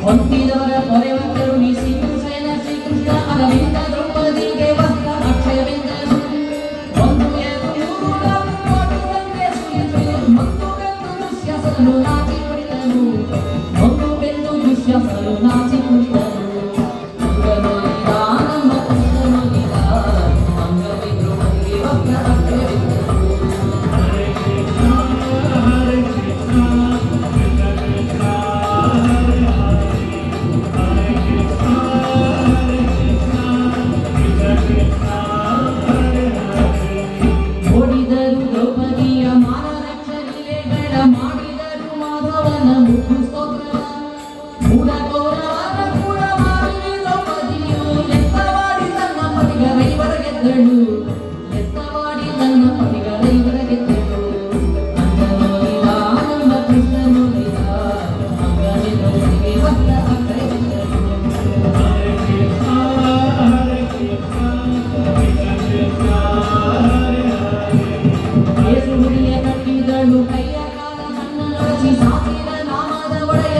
ಹೊಂದಿದವರ ಪೊರೆವ ಕರುಣಿಸಿ ಕೃಷ್ಣ ಶ್ರೀಕೃಷ್ಣ ಅರವಿಂದ ದ್ರೌಪದಿಗೆ ವಸ್ತ್ರ ಅಕ್ಷಯವೆಂದನು. ಒಂದು ಎರಡು ಮೂರು ನಾಲ್ಕು ಕೋಟಿದಂತೆ ಸುಲಿದು ಒಂದು ಬೆಂದು ದುಶ್ಯಾಸನನು ನಾಚಿ ಕುಳಿತನು. ಒಂದು ಬೆಂದು ದುಶ್ಯಾಸನನು ನಾಚಿ ಕುಳಿತನು. ಅಂಗನೊಲಿದ ನಮ್ಮ ಕೃಷ್ಣನೊಲಿದ ಅಂಗವೇ ದ್ರೌಪದಿಗೆ ವಸ್ತ್ರ ಅಕ್ಷಯವೆಂದನು. ಓಡಿದರು ದ್ರೌಪದಿಯ ಮಾನರಕ್ಷಣೆಗಳ ಮಾಡಿದರು ಮಾಧವನ ಮುಖು ಸ್ತೋತ್ರ. ಮೂಢ ಗೌರವನ ಕೂಡ ಮಾಡಿ ದ್ರೌಪದಿಯು ಎತ್ತವಾಡಿ ತನ್ನ ಪತಿಗರೈವರ ಗೆದ್ದಳು. ಎತ್ತವಾಡಿ ತನ್ನ ಪತಿಗರೈವರ ಗೆದ್ದಳು. ಅಂಗನೊಲಿದ ನಮ್ಮ ಕೃಷ್ಣನೊಲಿದ ಅಂಗನೇ ದ್ರೌಪದಿಗೆ ವಸ್ತ್ರ ಅಕ್ಷಯವೆಂದನು. ಯೇಸುವಿಗೆ ಕಟ್ಟಿದಳು ಕೈಯ ಕಾಲ ಮಣ್ಣು ನೊರಚಿ ಸಾಕಿದ ನಾಮದ ಒಡೆಯ